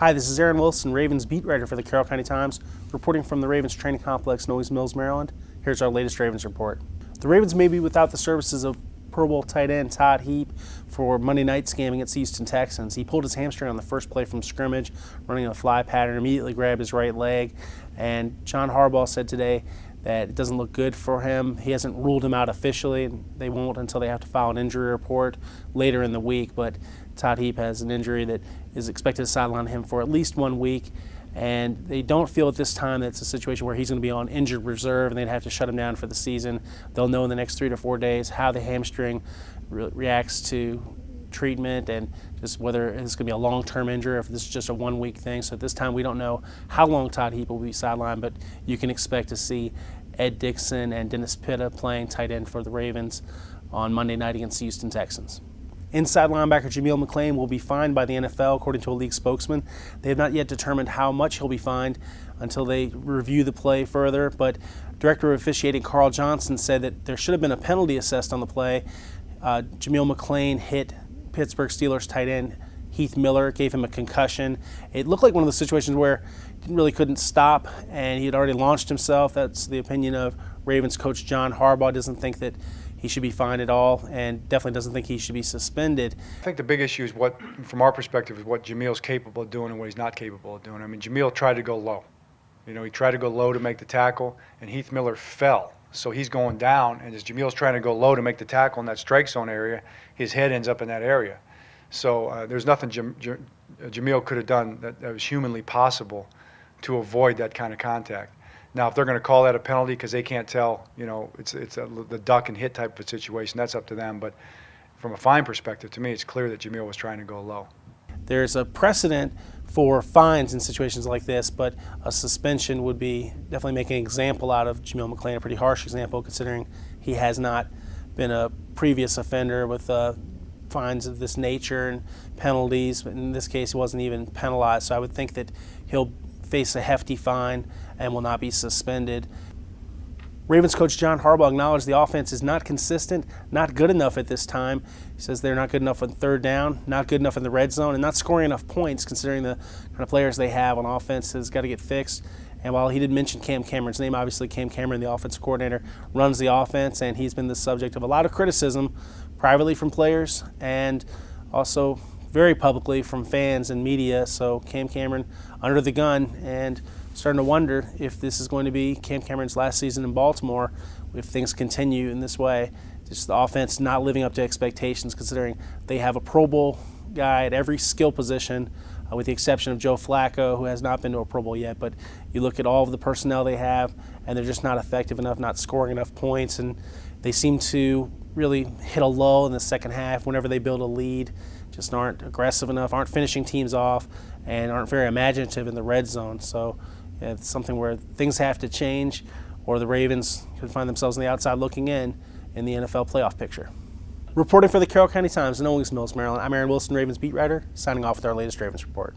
Hi, this is Aaron Wilson, Ravens beat writer for the Carroll County Times, reporting from the Ravens training complex in Owings Mills, Maryland. Here's our latest Ravens report. The Ravens may be without the services of Pro Bowl tight end Todd Heap for Monday night's game against the Houston Texans. He pulled his hamstring on the first play from scrimmage, running a fly pattern, immediately grabbed his right leg, and John Harbaugh said today that it doesn't look good for him. He hasn't ruled him out officially, and they won't until they have to file an injury report later in the week, but Todd Heap has an injury that is expected to sideline him for at least 1 week, and they don't feel at this time that it's a situation where he's going to be on injured reserve and they'd have to shut him down for the season. They'll know in the next 3 to 4 days how the hamstring reacts to treatment and just whether it's going to be a long-term injury or if this is just a 1 week thing. So at this time we don't know how long Todd Heap will be sidelined, but you can expect to see Ed Dickson and Dennis Pitta playing tight end for the Ravens on Monday night against the Houston Texans. Inside linebacker Jameel McClain will be fined by the NFL, according to a league spokesman. They have not yet determined how much he'll be fined until they review the play further, but Director of Officiating Carl Johnson said that there should have been a penalty assessed on the play. Jameel McClain hit Pittsburgh Steelers tight end Heath Miller, gave him a concussion. It looked like one of those situations where he really couldn't stop, and he had already launched himself. That's the opinion of Ravens coach John Harbaugh. Doesn't think that he should be fined at all, and definitely doesn't think he should be suspended. I think the big issue is what, from our perspective, is what Jameel's capable of doing and what he's not capable of doing. I mean, Jameel tried to go low. You know, he tried to go low to make the tackle, and Heath Miller fell. So he's going down, and as Jameel's trying to go low to make the tackle in that strike zone area, his head ends up in that area. So there's nothing Jameel could have done that was humanly possible to avoid that kind of contact. Now, if they're going to call that a penalty because they can't tell, you know, it's the duck and hit type of situation, that's up to them. But from a fine perspective, to me, it's clear that Jameel was trying to go low. There's a precedent for fines in situations like this, but a suspension would be definitely making an example out of Jameel McClain, a pretty harsh example considering he has not been a previous offender with fines of this nature and penalties. But in this case, he wasn't even penalized, so I would think that he'll face a hefty fine and will not be suspended. Ravens coach John Harbaugh acknowledged the offense is not consistent, not good enough at this time. He says they're not good enough on third down, not good enough in the red zone, and not scoring enough points considering the kind of players they have on offense has got to get fixed. And while he did mention Cam Cameron's name, obviously Cam Cameron, the offensive coordinator, runs the offense, and he's been the subject of a lot of criticism privately from players and also very publicly from fans and media. So Cam Cameron under the gun and starting to wonder if this is going to be Cam Cameron's last season in Baltimore if things continue in this way. Just the offense not living up to expectations considering they have a Pro Bowl guy at every skill position with the exception of Joe Flacco, who has not been to a Pro Bowl yet. But you look at all of the personnel they have and they're just not effective enough, not scoring enough points, and they seem to really hit a lull in the second half whenever they build a lead. Just aren't aggressive enough, aren't finishing teams off, and aren't very imaginative in the red zone. So it's something where things have to change or the Ravens could find themselves on the outside looking in the NFL playoff picture. Reporting for the Carroll County Times in Owings Mills, Maryland, I'm Aaron Wilson, Ravens beat writer, signing off with our latest Ravens report.